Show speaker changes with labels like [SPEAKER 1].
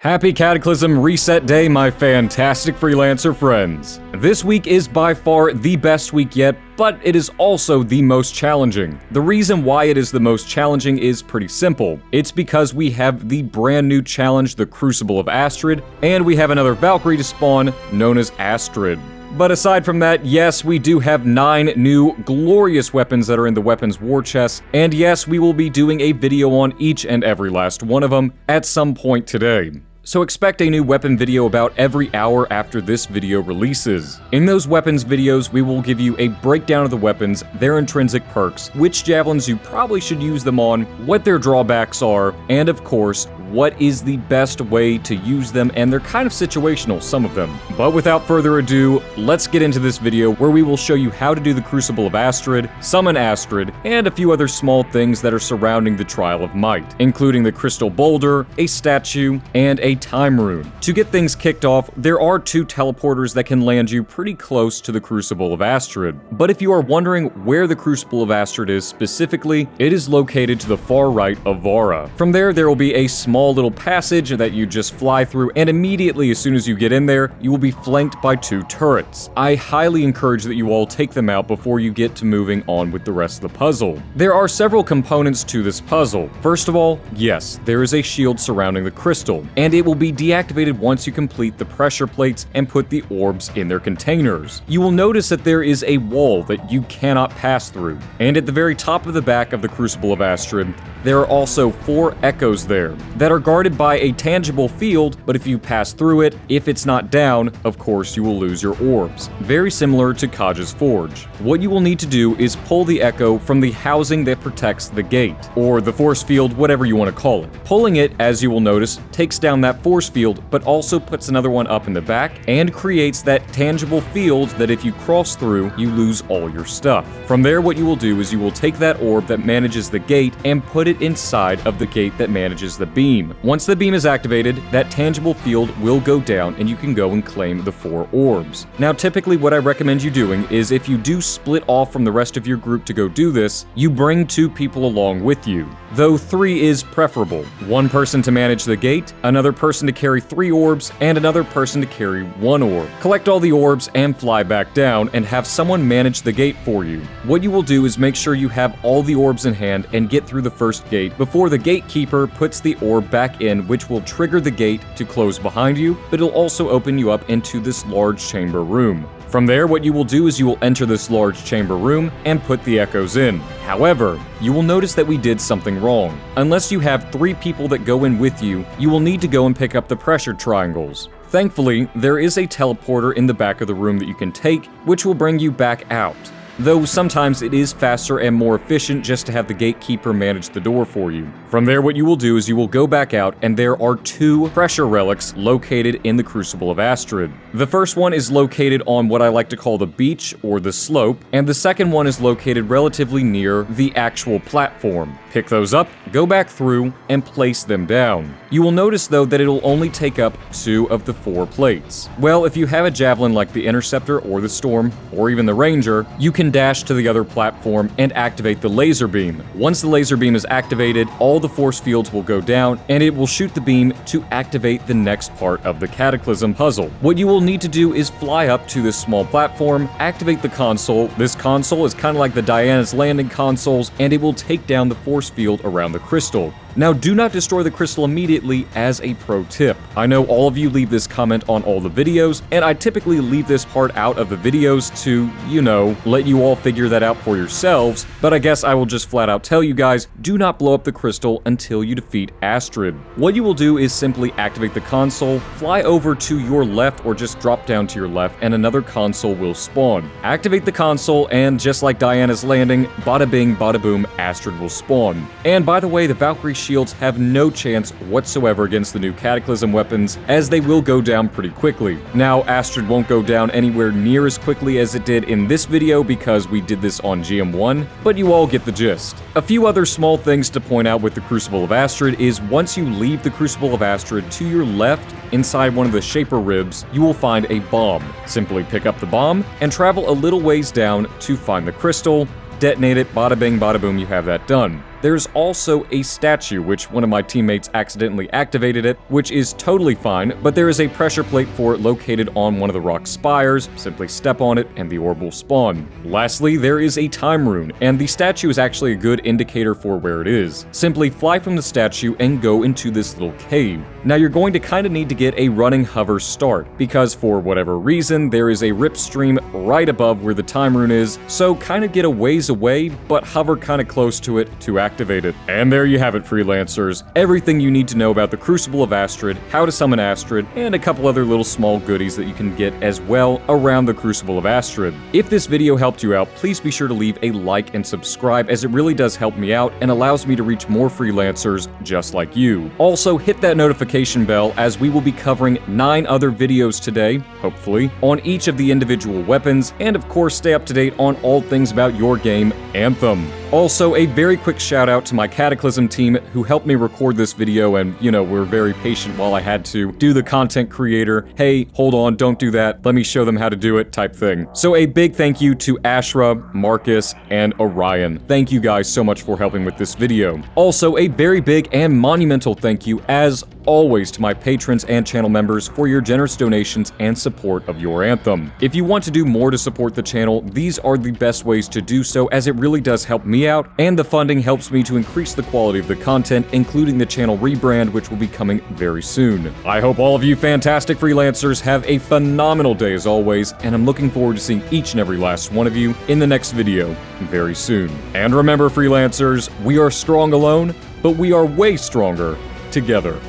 [SPEAKER 1] Happy Cataclysm Reset Day, my fantastic freelancer friends. This week is by far the best week yet, but it is also the most challenging. The reason why it is the most challenging is pretty simple. It's because we have the brand new challenge, the Crucible of Astrid, and we have another Valkyrie to spawn known as Astrid. But aside from that, yes, we do have 9 new glorious weapons that are in the weapons war chest, and yes, we will be doing a video on each and every last one of them at some point today. So expect a new weapon video about every hour after this video releases. In those weapons videos, we will give you a breakdown of the weapons, their intrinsic perks, which javelins you probably should use them on, what their drawbacks are, and of course, what is the best way to use them, and they're kind of situational, some of them. But without further ado, let's get into this video where we will show you how to do the Crucible of Astrid, summon Astrid, and a few other small things that are surrounding the Trial of Might, including the crystal boulder, a statue, and a time rune. To get things kicked off, there are 2 teleporters that can land you pretty close to the Crucible of Astrid. But if you are wondering where the Crucible of Astrid is specifically, it is located to the far right of Vara. From there will be a small little passage that you just fly through, and immediately as soon as you get in there, you will be flanked by 2 turrets. I highly encourage that you all take them out before you get to moving on with the rest of the puzzle. There are several components to this puzzle. First of all, yes, there is a shield surrounding the crystal, and it will be deactivated once you complete the pressure plates and put the orbs in their containers. You will notice that there is a wall that you cannot pass through, and at the very top of the back of the Crucible of Astrid, there are also 4 echoes there that are guarded by a tangible field, but if you pass through it, if it's not down, of course you will lose your orbs. Very similar to Kaj's Forge. What you will need to do is pull the echo from the housing that protects the gate, or the force field, whatever you want to call it. Pulling it, as you will notice, takes down that force field, but also puts another one up in the back, and creates that tangible field that if you cross through, you lose all your stuff. From there, what you will do is you will take that orb that manages the gate and put it inside of the gate that manages the beam. Once the beam is activated, that tangible field will go down and you can go and claim the 4 orbs. Now, typically what I recommend you doing is if you do split off from the rest of your group to go do this, you bring 2 people along with you. Though 3 is preferable. 1 person to manage the gate, another person to carry 3 orbs, and another person to carry 1 orb. Collect all the orbs and fly back down and have someone manage the gate for you. What you will do is make sure you have all the orbs in hand and get through the first gate before the gatekeeper puts the orb back in, which will trigger the gate to close behind you, but it'll also open you up into this large chamber room. From there, what you will do is you will enter this large chamber room and put the echoes in. However, you will notice that we did something wrong. Unless you have 3 people that go in with you, you will need to go and pick up the pressure triangles. Thankfully, there is a teleporter in the back of the room that you can take, which will bring you back out. Though sometimes it is faster and more efficient just to have the gatekeeper manage the door for you. From there, what you will do is you will go back out, and there are 2 pressure relics located in the Crucible of Astrid. The first one is located on what I like to call the beach or the slope, and the second one is located relatively near the actual platform. Pick those up, go back through, and place them down. You will notice though that it'll only take up 2 of the 4 plates. Well, if you have a javelin like the Interceptor or the Storm, or even the Ranger, you can dash to the other platform and activate the laser beam. Once the laser beam is activated, all the force fields will go down, and it will shoot the beam to activate the next part of the Cataclysm puzzle. What you will need to do is fly up to this small platform, activate the console. This console is kind of like the Diana's Landing consoles, and it will take down the force field around the crystal. Now, do not destroy the crystal immediately as a pro tip. I know all of you leave this comment on all the videos, and I typically leave this part out of the videos to, you know, let you all figure that out for yourselves, but I guess I will just flat out tell you guys, do not blow up the crystal until you defeat Astrid. What you will do is simply activate the console, fly over to your left or just drop down to your left, and another console will spawn. Activate the console, and just like Diana's Landing, bada bing, bada boom, Astrid will spawn. And by the way, the Valkyrie shields have no chance whatsoever against the new Cataclysm weapons, as they will go down pretty quickly. Now, Astrid won't go down anywhere near as quickly as it did in this video because we did this on GM1, but you all get the gist. A few other small things to point out with the Crucible of Astrid is once you leave the Crucible of Astrid, to your left, inside one of the Shaper ribs, you will find a bomb. Simply pick up the bomb and travel a little ways down to find the crystal, detonate it, bada bing, bada boom, you have that done. There's also a statue, which one of my teammates accidentally activated it, which is totally fine, but there is a pressure plate for it located on one of the rock spires. Simply step on it and the orb will spawn. Lastly, there is a time rune, and the statue is actually a good indicator for where it is. Simply fly from the statue and go into this little cave. Now you're going to kind of need to get a running hover start, because for whatever reason, there is a rip stream right above where the time rune is, so kind of get a ways away, but hover kind of close to it to activate it. And there you have it, freelancers. Everything you need to know about the Crucible of Astrid, how to summon Astrid, and a couple other little small goodies that you can get as well around the Crucible of Astrid. If this video helped you out, please be sure to leave a like and subscribe, as it really does help me out and allows me to reach more freelancers just like you. Also, hit that notification bell, as we will be covering 9 other videos today, hopefully, on each of the individual weapons, and of course stay up to date on all things about your game, Anthem. Also, a very quick shout out to my Cataclysm team who helped me record this video and, were very patient while I had to do the content creator, hey, hold on, don't do that, let me show them how to do it type thing. So a big thank you to Ashra, Marcus, and Orion. Thank you guys so much for helping with this video. Also, a very big and monumental thank you, as always, to my patrons and channel members for your generous donations and support of your Anthem. If you want to do more to support the channel, these are the best ways to do so, as it really does help me out, and the funding helps me to increase the quality of the content, including the channel rebrand, which will be coming very soon. I hope all of you fantastic freelancers have a phenomenal day as always, and I'm looking forward to seeing each and every last one of you in the next video very soon. And remember, freelancers, we are strong alone, but we are way stronger together.